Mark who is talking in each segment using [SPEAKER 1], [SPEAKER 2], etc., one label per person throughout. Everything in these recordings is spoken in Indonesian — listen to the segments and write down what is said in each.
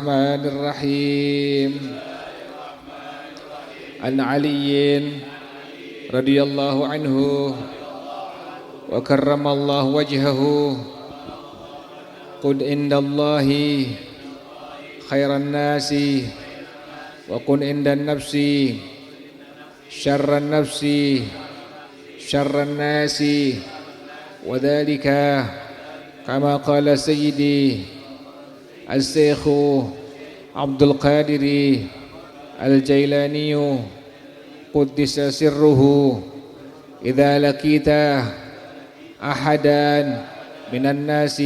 [SPEAKER 1] الرحمن الرحيم عن علي رضي الله عنه وكرم الله وجهه قل إن الله خير الناس وقل عند النفس شر النفس شر الناس وذلك كما قال سيدي الشيخ عبد القادر الجيلاني قدس سره إذا لقيت أحدا من الناس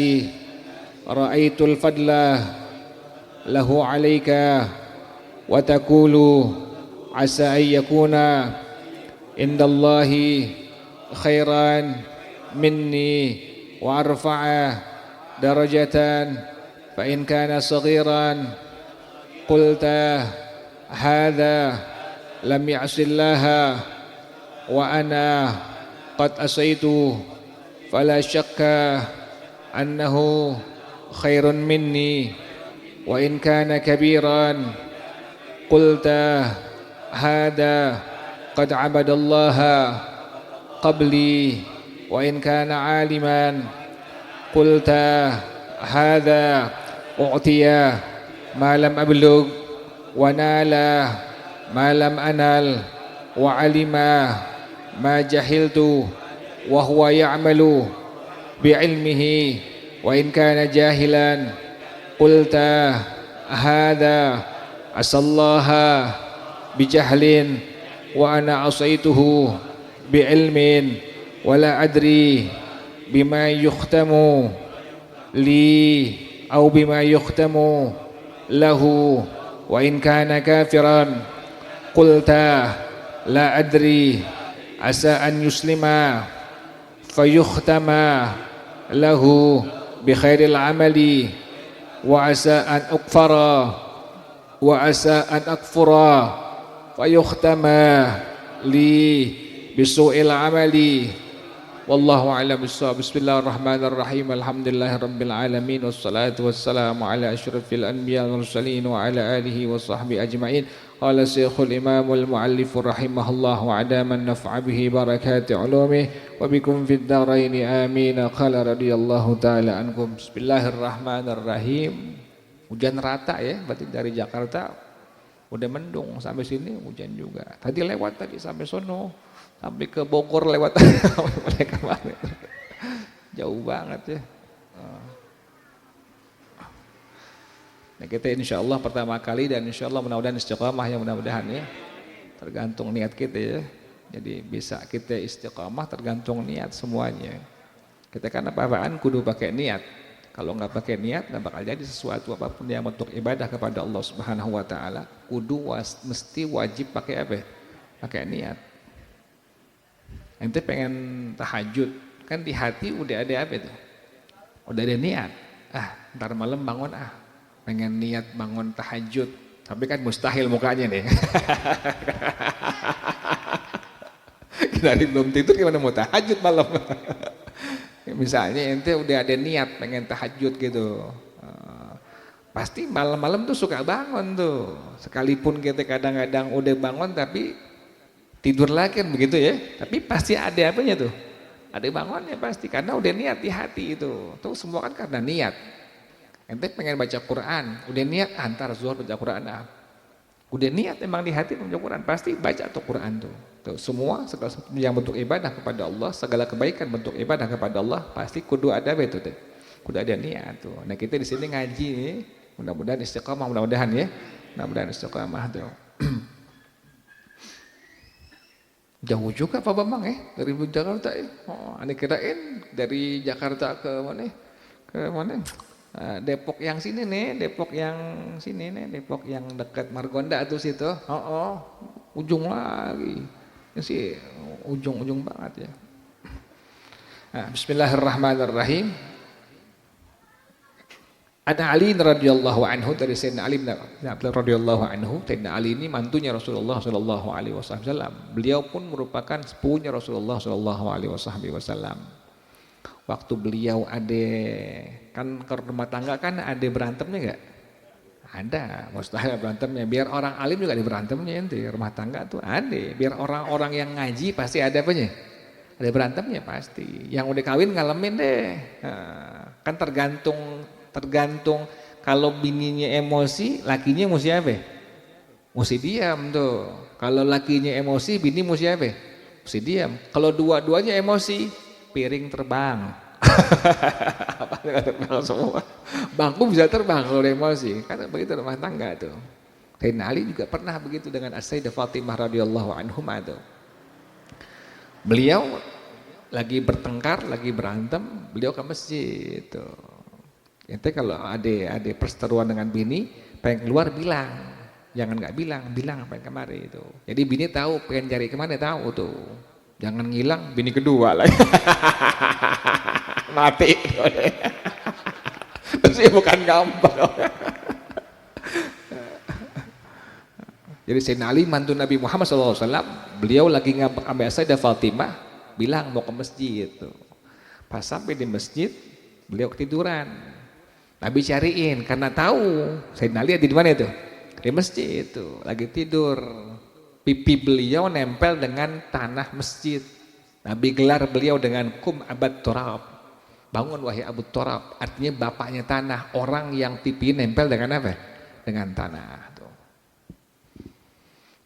[SPEAKER 1] رأيت الفضل له عليك وتقول عسى أن يكون عند الله خيرا مني وأرفع درجة فإن كان صغيرا قلت هذا لم يعص الله وأنا قد أصيت فلا شك أنه خير مني وإن كان كبيرا قلت هذا قد عبد الله قبلي وإن كان عالما قلت هذا أعطي ما لم أبلغ ونال ما لم أنال وعلم ما جهلت وهو يعمل بعلمه وإن كان جاهلا قلت هذا عسى الله بجهل وأنا عصيته بعلم ولا أدري بما يختم لي أو بما يختم له وإن كان كافرا قلت لا أدري عسى أن يسلم فيختم له بخير العمل وعسى أن أكفر وعسى أن أكفر فيختم لي بسوء العمل والله أعلم بالصواب. بسم الله الرحمن الرحيم الحمد لله رب العالمين والصلاة والسلام على أشرف الأنبياء والمرسلين وعلى آله وصحبه أجمعين. قال الشيخ الإمام المؤلف رحمه الله وعدام النفع به بركات علومه وبكم في الدارين آمين. قال رضي الله تعالى عنكم. Bismillahirrahmanirrahim. Hujan rata ya, berarti dari Jakarta udah mendung sampai sini hujan juga. Tadi lewat tadi sampai sono, sampai ke Bogor lewat mereka kemarin. Jauh banget ya. Nah kita insya Allah pertama kali dan insya Allah mudah-mudahan istiqamah ya mudah-mudahan ya. Tergantung niat kita ya. Jadi bisa kita istiqamah tergantung niat semuanya. Kita kan apa-apaan kudu pakai niat. Kalau nggak pakai niat nggak bakal jadi sesuatu apapun yang bentuk ibadah kepada Allah Subhanahu Wa Taala. Kudu mesti wajib pakai apa? Pakai niat. Ente pengen tahajud kan di hati udah ada apa itu? Udah ada niat. Ntar malam bangun pengen niat bangun tahajud. Tapi kan mustahil mukanya nih. Dari belum tidur gimana mau tahajud malam? Misalnya ente udah ada niat pengen tahajud gitu. Pasti malam-malam tuh suka bangun tuh. Sekalipun kita kadang-kadang udah bangun tapi tidur lagi kan begitu ya. Tapi pasti ada apanya tuh? Ada bangunnya pasti karena udah niat di hati itu. Tuh semua kan karena niat. Ente pengen baca Quran, udah niat antar zuhur baca Quran. Udah niat emang di hati baca Quran, pasti baca tuh Quran tuh. Tuh semua segala yang bentuk ibadah kepada Allah, segala kebaikan bentuk ibadah kepada Allah pasti kudu ada itu tuh. Kudu ada niat tuh. Nah, kita di sini ngaji nih, mudah-mudahan istiqamah, mudah-mudahan ya. Mudah-mudahan istiqamah tuh. Jauh juga Pak Bambang ya dari Jakarta ya. Aneh kirain dari Jakarta ke mana? Ke mana? Depok yang sini nih, Depok yang sini nih, Depok yang dekat Margonda tuh situ. Ujung lagi. Ini sih ujung-ujung banget ya. Bismillahirrahmanirrahim. Ada Ali radhiyallahu anhu dari Sayyidina Ali bin Abdullah radhiyallahu anhu. Sayyidina Ali ini mantunya Rasulullah sallallahu alaihi wasallam. Beliau pun merupakan sepupunya Rasulullah sallallahu alaihi wasallam. Waktu beliau kan ke rumah tangga kan ada berantemnya enggak? Ada, mustahil berantemnya. Biar orang alim juga ada berantemnya ente. Rumah tangga tuh ada. Biar orang-orang yang ngaji pasti ada apanya? Ada berantemnya pasti. Yang udah kawin ngalamin deh. Nah, kan tergantung kalau bininya emosi, lakinya mesti apa? Mesti diam tuh. Kalau lakinya emosi, bini mesti apa? Mesti diam. Kalau dua-duanya emosi, piring terbang. Apa terbang semua? Bangku bisa terbang kalau ada emosi. Kan begitu rumah tangga tuh. Sayyidina Ali juga pernah begitu dengan As-Sayyidah Fatimah radhiyallahu anhumah tuh. Beliau lagi bertengkar, lagi berantem, beliau ke masjid tuh. Ente kalau ada perseteruan dengan bini, pengen keluar bilang. Jangan nggak bilang apa yang kemarin itu. Jadi bini tahu pengen cari kemana tahu tuh. Jangan ngilang bini kedua lah. Mati. Terus ya bukan gampang. Jadi Sayyidina Ali mantu Nabi Muhammad SAW, beliau lagi ngambil Sayyidah Fatimah, bilang mau ke masjid tuh. Pas sampai di masjid, beliau ketiduran. Nabi cariin karena tahu Sayyidina Ali ada di mana itu? Di masjid itu, lagi tidur. Pipi beliau nempel dengan tanah masjid. Nabi gelar beliau dengan kum abad turab. Bangun wahai Abu Turab, artinya bapaknya tanah, orang yang pipi nempel dengan apa? Dengan tanah. Tuh.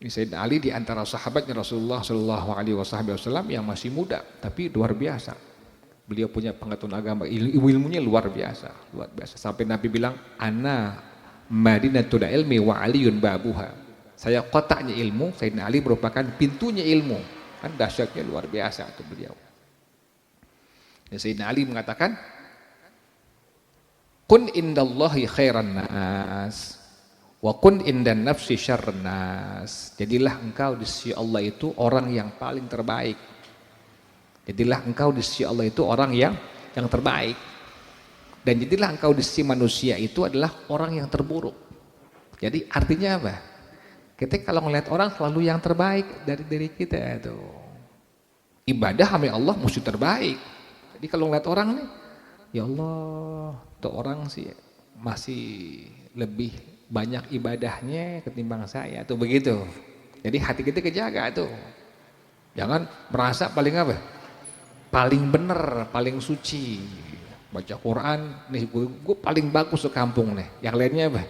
[SPEAKER 1] Ini Sayyidina Ali di antara sahabatnya Rasulullah Shallallahu Alaihi Wasallam yang masih muda, tapi luar biasa. Beliau punya pengetahuan agama, ilmunya luar biasa. Sampai Nabi bilang, ana madinatul ilmi wa aliyun babuha. Saya kotaknya ilmu, Sayyidina Ali merupakan pintunya ilmu. Kan dahsyatnya luar biasa itu beliau. Dan Sayyidina Ali mengatakan, kun indallahi khairan nas wa kun indan nafsi syarran nas. Jadilah engkau di sisi Allah itu orang yang paling terbaik. Jadilah engkau di sisi Allah itu orang yang terbaik. Dan jadilah engkau di sisi manusia itu adalah orang yang terburuk. Jadi artinya apa? Kita kalau ngelihat orang selalu yang terbaik dari diri kita itu. Ibadah sama Allah mesti terbaik. Jadi kalau ngelihat orang nih, ya Allah, tuh orang sih masih lebih banyak ibadahnya ketimbang saya tuh begitu. Jadi hati kita kejaga tuh. Jangan merasa paling apa? Paling bener, paling suci. Baca Quran, nih gue paling bagus di kampung nih. Yang lainnya apa?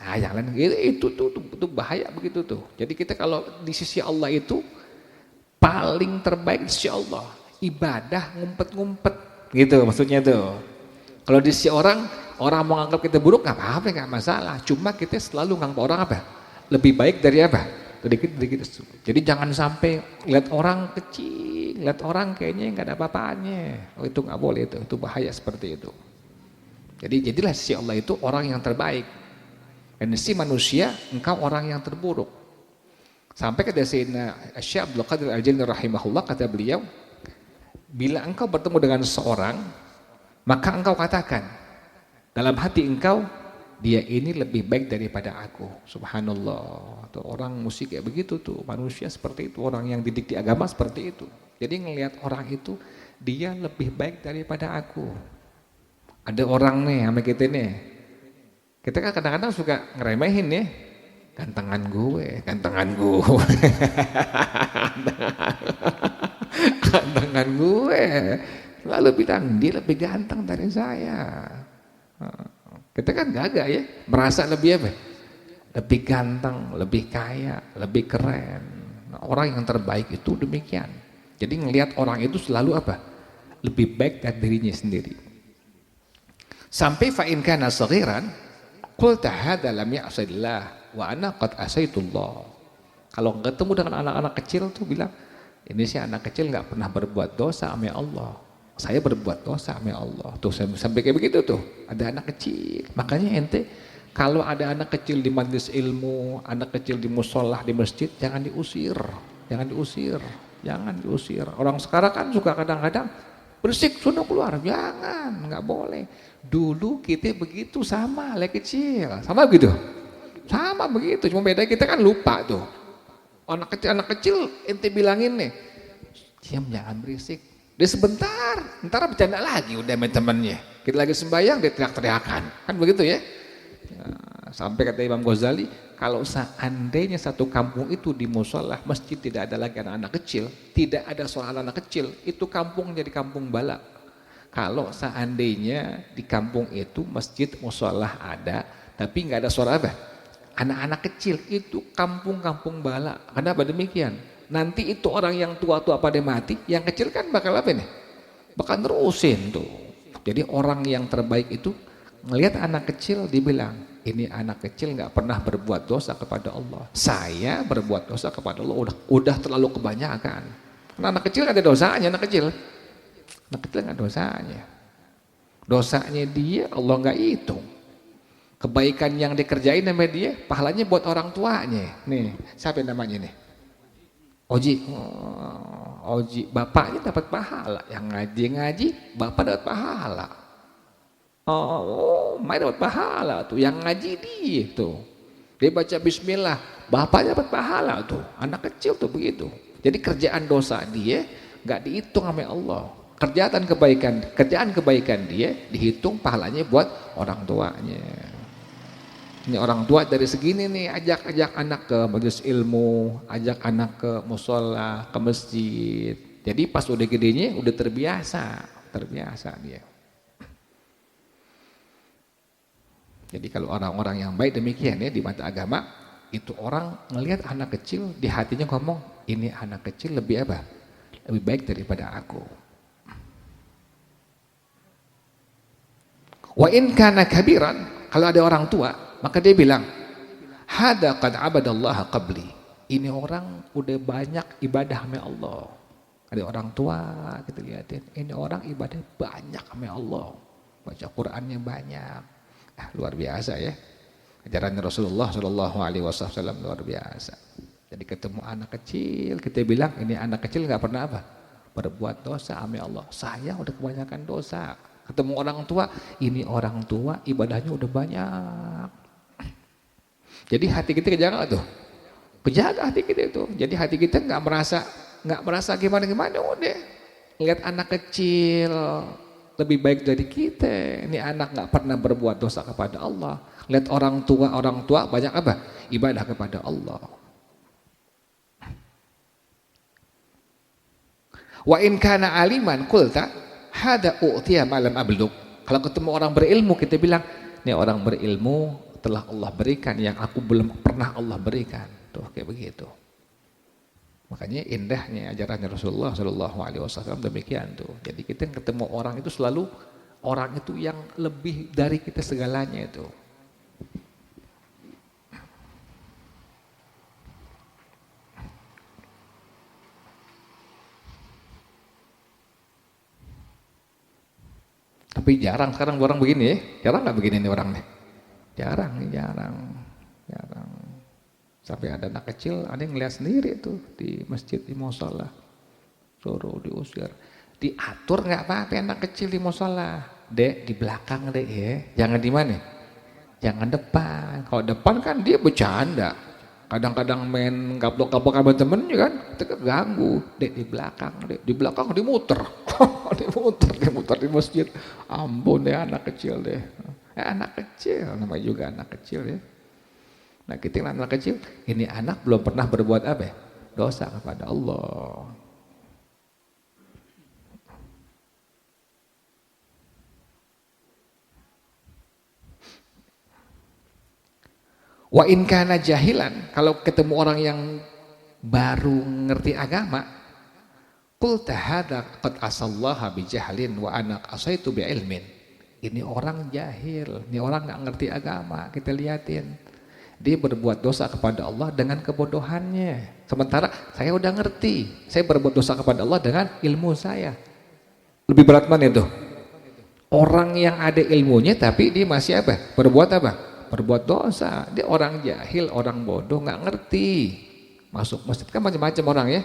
[SPEAKER 1] Nah, yang lain itu bahaya begitu tuh. Jadi kita kalau di sisi Allah itu paling terbaik di sisi Allah. Ibadah ngumpet-ngumpet gitu maksudnya tuh. Kalau di sisi orang mau nganggap kita buruk nggak apa-apa, nggak masalah. Cuma kita selalu nganggap orang apa? Lebih baik dari apa? Sedikit. Jadi jangan sampai lihat orang kecil, lihat orang kayaknya nggak ada apa-apanya. Oh itu nggak boleh itu bahaya seperti itu. Jadi jadilah sisi Allah itu orang yang terbaik. Dan si manusia engkau orang yang terburuk. Sampai kata Sayyidina Syekh Abdul Qadir Al-Jilani rahimahullah, kata beliau, bila engkau bertemu dengan seseorang, maka engkau katakan dalam hati engkau, dia ini lebih baik daripada aku. Subhanallah. Tuh orang musik kayak begitu tuh, manusia seperti itu, orang yang didik di agama seperti itu. Jadi ngelihat orang itu, dia lebih baik daripada aku. Ada orang nih sama kita nih, kita kan kadang-kadang suka ngeremehin ya, gantengan gue. Gantengan gue. Lalu bilang, dia lebih ganteng dari saya. Kita kan gagah ya, merasa lebih apa? Lebih ganteng, lebih kaya, lebih keren. Orang yang terbaik itu demikian. Jadi ngelihat orang itu selalu apa? Lebih baik dari dirinya sendiri. Sampai fa in kana saghiran qulta hadza lam ya'sillah wa ana qad asaitullah. Kalau ketemu dengan anak-anak kecil tuh bilang, ini sih anak kecil nggak pernah berbuat dosa sama Allah. Saya berbuat dosa sama Allah. Tuh sampai kayak begitu tuh. Ada anak kecil. Makanya ente kalau ada anak kecil di majelis ilmu, anak kecil di musolah, di masjid, jangan diusir. Jangan diusir. Orang sekarang kan suka kadang-kadang bersik sudah keluar. Jangan, nggak boleh. Dulu kita begitu sama, lagi kecil, sama begitu, sama begitu. Cuma beda kita kan lupa tuh. Anak kecil ente bilangin nih, diam jangan berisik. Dia sebentar, ntar bercanda lagi udah sama temennya. Kita lagi sembahyang dia teriak-teriakan, kan begitu ya. Sampai kata Imam Ghazali, kalau seandainya satu kampung itu di musola masjid tidak ada lagi anak-anak kecil, tidak ada suara anak kecil, itu kampung jadi kampung bala. Kalau seandainya di kampung itu masjid musola ada, tapi nggak ada suara apa? Anak-anak kecil, itu kampung-kampung bala. Kenapa demikian? Nanti itu orang yang tua-tua pada mati, yang kecil kan bakal apa nih? Bakal nerusin tuh. Jadi orang yang terbaik itu ngelihat anak kecil dibilang, ini anak kecil nggak pernah berbuat dosa kepada Allah. Saya berbuat dosa kepada Allah udah terlalu kebanyakan. Karena anak kecil nggak ada dosanya, anak kecil nggak dosanya. Dosanya dia Allah nggak hitung. Kebaikan yang dikerjain sama dia, pahalanya buat orang tuanya. Nih, siapa yang namanya nih? Oji. Oh, Oji, bapaknya dapat pahala. Yang ngaji, bapak dapat pahala. Oh, Mai dapat pahala tuh. Yang ngaji dia tuh. Dia baca bismillah, bapaknya dapat pahala tuh. Anak kecil tuh begitu. Jadi kerjaan dosa dia nggak dihitung sama Allah. Kerjaan kebaikan dia dihitung pahalanya buat orang tuanya. Ini orang tua dari segini nih, ajak anak ke majelis ilmu, ajak anak ke musola, ke masjid. Jadi pas udah gedenya udah terbiasa dia. Jadi kalau orang-orang yang baik demikian ya di mata agama, itu orang ngelihat anak kecil di hatinya ngomong, ini anak kecil lebih apa? Lebih baik daripada aku. Wa in kana kabiran, kalau ada orang tua maka dia bilang, hada qad abadallaha qabli. Ini orang udah banyak ibadah sama Allah. Ada orang tua kita lihatin, ini orang ibadah banyak sama Allah. Baca Qur'annya banyak. Luar biasa ya. Ajaran Rasulullah sallallahu alaihi wasallam luar biasa. Jadi ketemu anak kecil, kita bilang ini anak kecil enggak pernah apa? Berbuat dosa sama Allah. Saya udah kebanyakan dosa. Ketemu orang tua, ini orang tua ibadahnya udah banyak. Jadi hati kita kejaga tuh, kejaga hati kita itu. Jadi hati kita nggak merasa gimana udah. Lihat anak kecil lebih baik dari kita. Ini anak nggak pernah berbuat dosa kepada Allah. Lihat orang tua banyak apa? Ibadah kepada Allah. Wa in kana aliman qulta hada u'tiya ma lam ablugh. Kalau ketemu orang berilmu kita bilang, ini orang berilmu telah Allah berikan yang aku belum pernah Allah berikan. Tuh kayak begitu. Makanya indahnya ajarannya Rasulullah sallallahu alaihi wasallam demikian tuh. Jadi kita ketemu orang itu selalu orang itu yang lebih dari kita segalanya itu. Tapi jarang sekarang orang begini ya. Jarang nggak begini nih orang nih. Jarang. Sampai ada anak kecil, ada yang ngeliat sendiri tuh di masjid, di musola, suruh diusir. Diatur nggak apa-apa anak kecil di musola. Dek di belakang dek ya, jangan di mana? Jangan depan. Kalau depan kan dia bercanda. Kadang-kadang main gaplok-gaplok sama temennya kan, kita keganggu. Dek di belakang, dek di belakang dimuter, dimuter di masjid. Ampun deh anak kecil deh. Anak kecil, namanya juga anak kecil ya. Nah kita anak kecil, ini anak belum pernah berbuat apa ya? Dosa kepada Allah. Wa in kana jahilan, kalau ketemu orang yang baru ngerti agama, qulta hadza qad asallaha bi jahlin wa ana asaitu bi ilmin. Ini orang jahil, ini orang nggak ngerti agama. Kita liatin, dia berbuat dosa kepada Allah dengan kebodohannya. Sementara saya udah ngerti, saya berbuat dosa kepada Allah dengan ilmu saya. Lebih berat mana itu? Orang yang ada ilmunya tapi dia masih apa? Berbuat dosa. Dia orang jahil, orang bodoh, nggak ngerti. Masuk masjid kan macam-macam orang ya.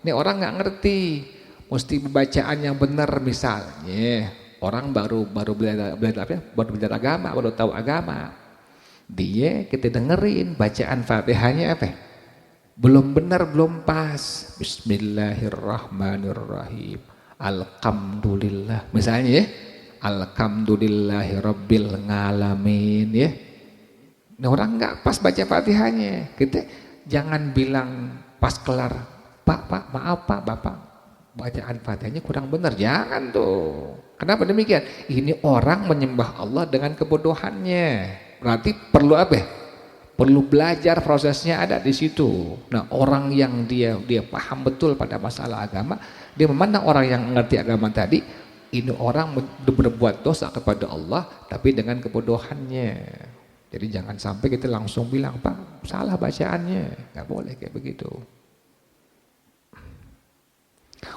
[SPEAKER 1] Ini orang nggak ngerti, mesti bacaan yang benar misalnya. Orang baru belajar agama, baru tahu agama. Dia kita dengerin bacaan Fatihahnya apa? Belum benar, belum pas. Bismillahirrahmanirrahim. Alhamdulillah. Misalnya ya, alhamdulillahirabbil ngalamin ya. Nah, orang nggak pas baca Fatihahnya. Kita jangan bilang pas kelar, Pak, maaf Pak, Bapak, bacaan Fatihahnya kurang benar. Jangan tuh. Kenapa demikian? Ini orang menyembah Allah dengan kebodohannya. Berarti perlu apa? Perlu belajar, prosesnya ada di situ. Nah, orang yang dia paham betul pada masalah agama, dia memandang orang yang mengerti agama tadi, ini orang berbuat dosa kepada Allah tapi dengan kebodohannya. Jadi jangan sampai kita langsung bilang, Pak, salah bacaannya. Nggak boleh kayak begitu.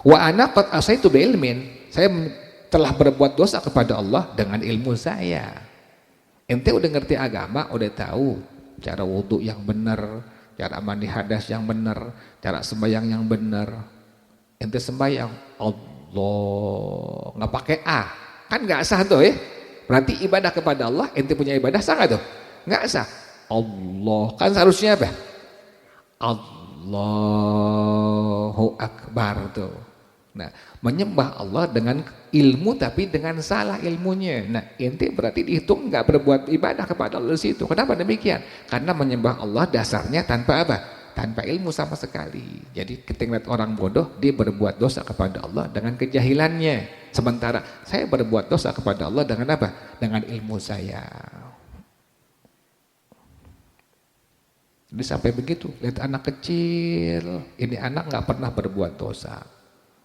[SPEAKER 1] Wa ana qad asaitu bi ilmin. Saya telah berbuat dosa kepada Allah dengan ilmu saya. Ente udah ngerti agama, udah tahu cara wudhu yang benar, cara mandi hadas yang benar, cara sembahyang yang benar. Ente sembahyang Allah, nggak pakai A, kan nggak sah tuh ya. Berarti ibadah kepada Allah, ente punya ibadah sah nggak tuh? Nggak sah. Allah, kan seharusnya apa? Allahu Akbar tuh. Nah, menyembah Allah dengan ilmu tapi dengan salah ilmunya. Nah, ente berarti dihitung nggak berbuat ibadah kepada Allah di situ. Kenapa demikian? Karena menyembah Allah dasarnya tanpa apa? Tanpa ilmu sama sekali. Jadi kita ngeliat orang bodoh, dia berbuat dosa kepada Allah dengan kejahilannya. Sementara saya berbuat dosa kepada Allah dengan apa? Dengan ilmu saya. Jadi sampai begitu, lihat anak kecil, ini anak nggak pernah berbuat dosa.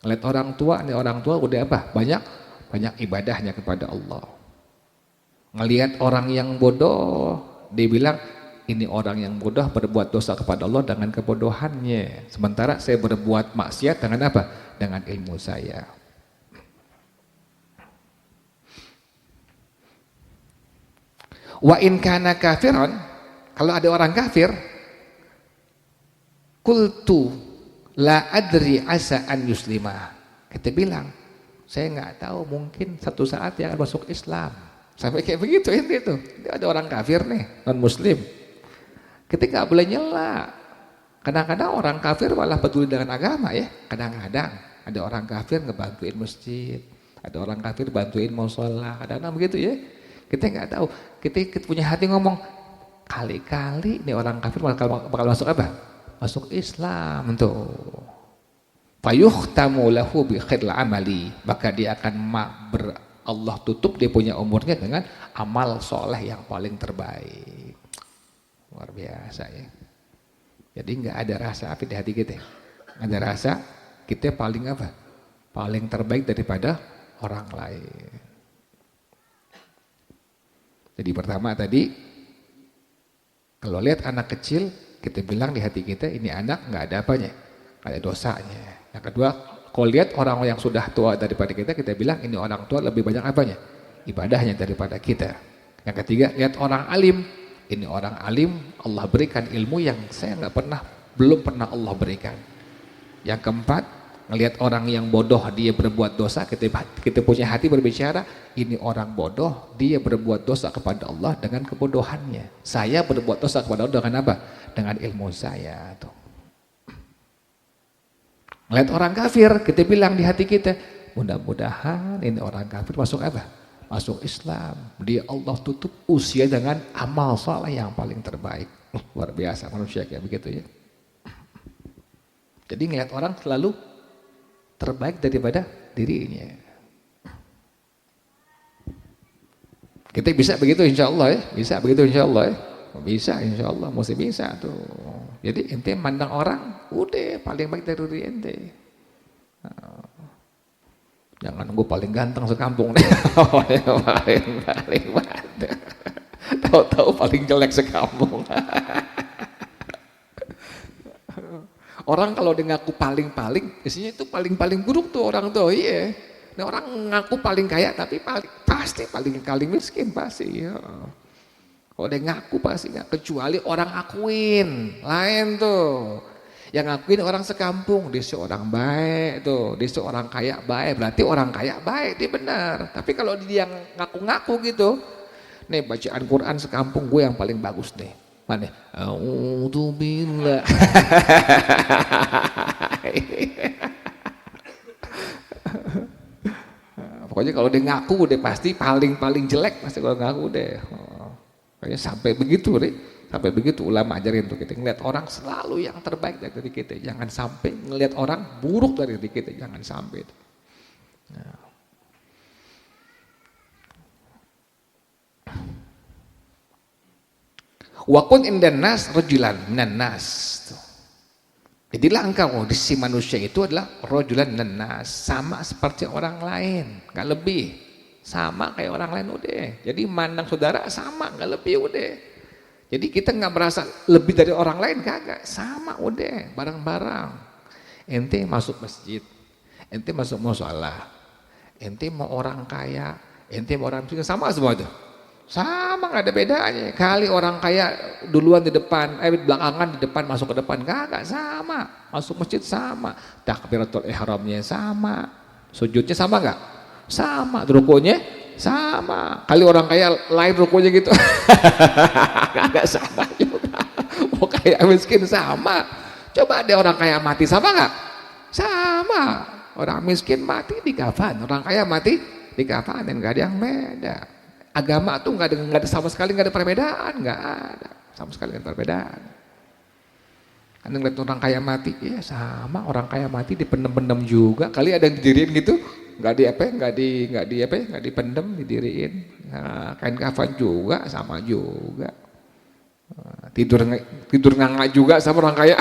[SPEAKER 1] Lihat orang tua, ini orang tua udah apa? Banyak ibadahnya kepada Allah. Ngelihat orang yang bodoh, dia bilang ini orang yang bodoh berbuat dosa kepada Allah dengan kebodohannya. Sementara saya berbuat maksiat dengan apa? Dengan ilmu saya. Wa in kana kafiran, kalau ada orang kafir, qultu la adri asa an yuslimah. Kita bilang, saya nggak tahu, mungkin satu saat dia akan masuk Islam. Sampai kayak begitu itu. Ada orang kafir nih, non muslim. Kita nggak boleh nyela. Kadang-kadang orang kafir malah peduli dengan agama ya. Kadang-kadang ada orang kafir ngebantuin masjid, ada orang kafir bantuin mushola. Kadang-kadang begitu ya. Kita nggak tahu. Kita punya hati ngomong, kali-kali nih orang kafir bakal masuk apa? Masuk Islam tuh. Fayuhtamu lahu bi khairil amali, maka dia akan Allah tutup dia punya umurnya dengan amal soleh yang paling terbaik. Luar biasa ya. Jadi nggak ada rasa apa di hati kita. Ada rasa kita paling apa? Paling terbaik daripada orang lain. Jadi pertama tadi, kalau lihat anak kecil, kita bilang di hati kita, ini anak nggak ada apanya, nggak ada dosanya. Yang kedua, kalau lihat orang yang sudah tua daripada kita bilang ini orang tua lebih banyak apanya, ibadahnya daripada kita. Yang ketiga, lihat orang alim, ini orang alim Allah berikan ilmu yang saya belum pernah Allah berikan. Yang keempat, ngelihat orang yang bodoh dia berbuat dosa, kita punya hati berbicara, ini orang bodoh dia berbuat dosa kepada Allah dengan kebodohannya. Saya berbuat dosa kepada Allah dengan apa? Dengan ilmu saya tuh. Ngelihat orang kafir, kita bilang di hati kita, mudah-mudahan ini orang kafir masuk apa? Masuk Islam. Dia Allah tutup usia dengan amal saleh yang paling terbaik. Luar biasa manusia kayak begitu ya. Jadi ngelihat orang selalu terbaik daripada dirinya. Kita bisa begitu insya Allah ya, bisa begitu insya Allah ya, bisa insya Allah, mesti bisa tuh. Jadi ente mandang orang, udah paling baik dari diri ente. Jangan gue paling ganteng sekampung deh, paling tahu-tahu paling jelek sekampung. Orang kalau dia ngaku paling-paling, isinya itu paling-paling buruk tuh orang tuh, iya. Nah, orang ngaku paling kaya tapi pasti paling miskin pasti. Ya. Kalau dia ngaku pasti nggak, kecuali orang akuin, lain tuh. Yang ngakuin orang sekampung, dia seorang baik tuh, dia seorang kaya baik, berarti orang kaya baik, dia benar. Tapi kalau dia ngaku-ngaku gitu, nih bacaan Quran sekampung gue yang paling bagus nih. Mana? A'udzubillah. Pokoknya kalau dia ngaku udah pasti paling jelek pasti kalau ngaku deh. Makanya sampai begitu, sampai begitu ulama ajarin tuh kita ngeliat orang selalu yang terbaik dari diri kita, jangan sampai ngeliat orang buruk dari diri kita, jangan sampai. Nah. Wa kun indan nas rajulan minan nas. Jadilah engkau di sisi manusia itu adalah rajulan minan nas, sama seperti orang lain, enggak lebih. Sama kayak orang lain udah. Jadi mandang saudara sama, enggak lebih udah. Jadi kita enggak merasa lebih dari orang lain, kagak. Sama udah, bareng-bareng. Ente masuk masjid, ente masuk mushola, ente mau orang kaya, ente mau orang miskin, sama semua itu. Sama, nggak ada bedanya. Kali orang kaya duluan di depan, belakangan di depan, masuk ke depan, kagak, sama. Masuk masjid sama, takbiratul ihramnya sama, sujudnya sama nggak? Sama, rukunya sama. Kali orang kaya lain rukunya gitu, kagak sama juga. Mau kaya miskin sama. Coba ada orang kaya mati sama nggak? Sama. Orang miskin mati di kafan, orang kaya mati di kafan, dan nggak ada yang beda. Agama tuh nggak ada sama sekali, nggak ada perbedaan, nggak ada sama sekali nggak ada perbedaan. Anda ngeliat orang kaya mati, ya sama, orang kaya mati dipendem-pendem juga. Kali ada yang didiriin gitu, nggak dipendem, didiriin. Nah, kain kafan juga sama juga. Tidur nganga juga sama orang kaya.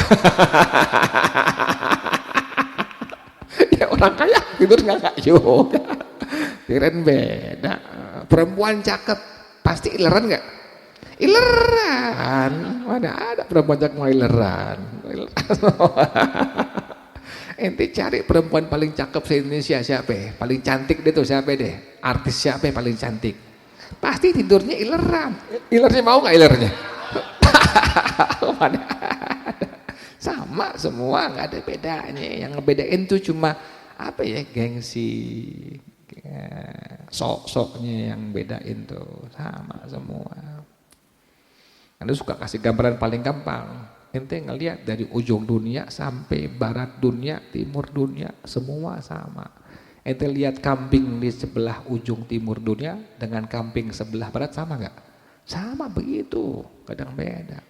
[SPEAKER 1] Ya orang kaya tidur nganga juga. Kirain beda. Perempuan cakep pasti ileran nggak? Ileran. Mana ada perempuan cakep mau ileran? Ente cari perempuan paling cakep se-Indonesia siapa? Paling cantik deh tuh siapa deh? Artis siapa yang paling cantik? Pasti tidurnya ileran. Ilernya mau nggak ilernya? Mana ada. Sama semua, nggak ada bedanya. Yang ngebedain tuh cuma apa ya, gengsi. Sok-soknya yang bedain tuh, sama semua. Anda suka kasih gambaran paling gampang. Ente ngelihat dari ujung dunia sampai barat dunia, timur dunia, semua sama. Ente lihat kambing di sebelah ujung timur dunia dengan kambing sebelah barat sama nggak? Sama begitu, kadang beda.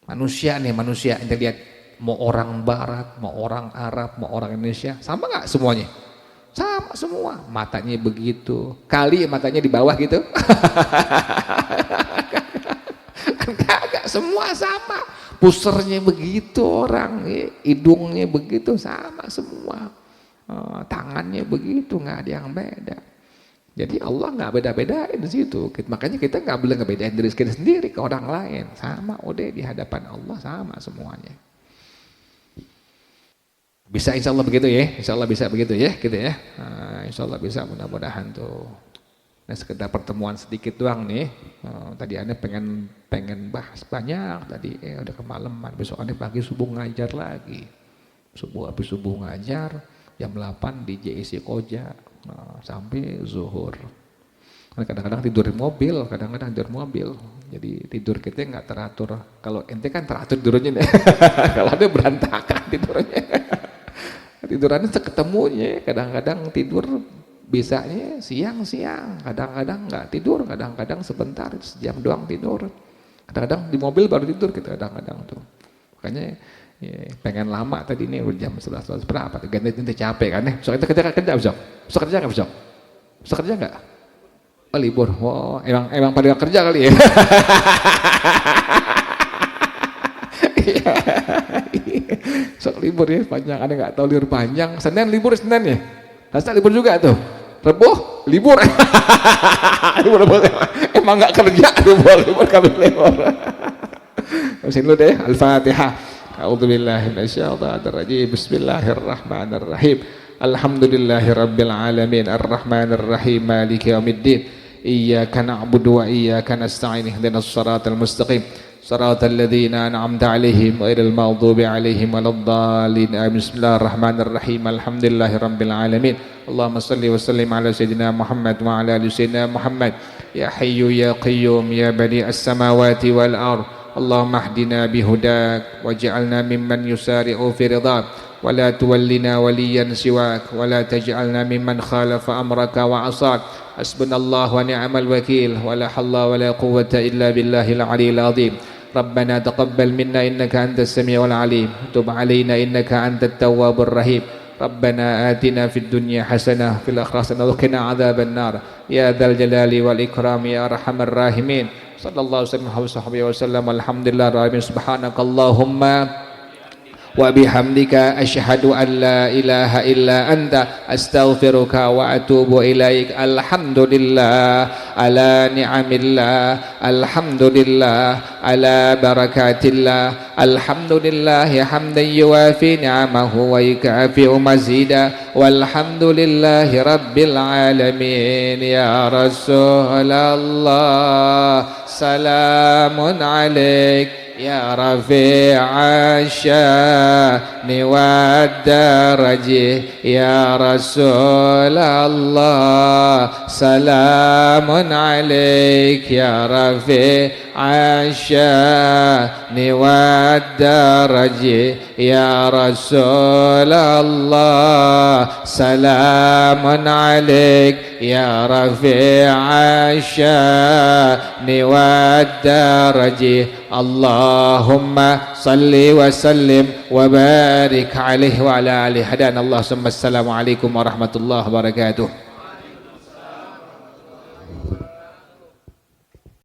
[SPEAKER 1] Manusia nih, manusia ente lihat mau orang barat, mau orang Arab, mau orang Indonesia, sama nggak semuanya? Sama semua, matanya begitu. Kali matanya di bawah gitu. Kagak, semua sama. Pusernya begitu orang, hidungnya begitu, sama semua. Tangannya begitu, nggak ada yang beda. Jadi Allah nggak beda-bedain di situ. Makanya kita nggak boleh ngebedain diri kita sendiri ke orang lain. Sama, udah di hadapan Allah sama semuanya. Bisa insya Allah begitu ya, insya Allah bisa begitu ya, gitu ya. Nah, insya Allah bisa, mudah-mudahan tuh. Nah, sekedar pertemuan sedikit doang nih. Tadi Anda pengen bahas banyak tadi, udah kemalaman. Besok Anda pagi subuh ngajar lagi. Habis subuh ngajar, jam 8 di JIC Koja sampai zuhur. Kadang-kadang tidur di mobil, kadang-kadang tidur mobil. Jadi tidur kita nggak teratur. Kalau ente kan teratur tidurnya nih. Kalau ada berantakan tidurnya. Tidurannya seketemunya, kadang-kadang tidur bisanya siang-siang, kadang-kadang nggak tidur, kadang-kadang sebentar, sejam doang tidur. Kadang-kadang di mobil baru tidur kita, kadang-kadang tuh. Makanya ya, pengen lama tadi nih, udah jam 11 berapa, ganti capek kan ya. Besok kita kerja besok? Besok kerja nggak besok? Besok kerja nggak? Oh libur, oh emang pada kerja kali ya. Sok libur ya panjang, ada nggak tahu libur panjang. Senin libur, Senin ya. Selasa libur juga tuh. Rebo libur. Libur emang nggak kerja, libur kami libur. Terus dulu deh, Al-Fatihah. A'udzubillahi minasyaitonir rajim. Bismillahirrahmanirrahim. Alhamdulillahirabbil alamin, arrahmanir rahim, maliki yaumiddin. Iyyaka na'budu wa iyyaka nasta'in. Ihdinas shiratal mustaqim. صراط الذين أنعمت عليهم غير المغضوب عليهم ولا الضالين. بسم الله الرحمن الرحيم. الحمد لله رب العالمين. اللهم صل وسلم على سيدنا محمد وعلى آل سيدنا محمد. يا حي يا قيوم يا بديع السماوات والأرض. اللهم اهدنا بهداك واجعلنا ممن يسارع في رضاك ولا تولنا وليا سواك ولا تجعلنا ممن خالف أمرك وعصاك حسبنا الله ونعم الوكيل ولا حول ولا قوة إلا بالله العلي العظيم ربنا تقبل منا إنك أنت السميع العليم تب علينا إنك أنت التواب الرحيم ربنا آتنا في الدنيا حسنة في الآخرة حسنة وقنا عذاب النار يا ذا الجلال والإكرام يا أرحم الراحمين صلى الله عليه وسلم والحمد لله رب العالمين سبحانك اللهم وبحمدك أشهد أن لا إله إلا أنت أستغفرك وأتوب إليك الحمد لله على نعم الله الحمد لله على بركات الله الحمد لله حمدا يوافي نعمه ويكافئ مزيدا والحمد لله رب العالمين يا رسول الله سلام عليك يا رفيع الشان والدرج يا رسول الله سلام عليك يا رفيع الشان والدرج يا رسول الله سلام عليك يا رفيع الشان والدرج اللهم صل وسلم وبارك عليه وعلى آله هدانا الله ثم السلام عليكم ورحمة الله وبركاته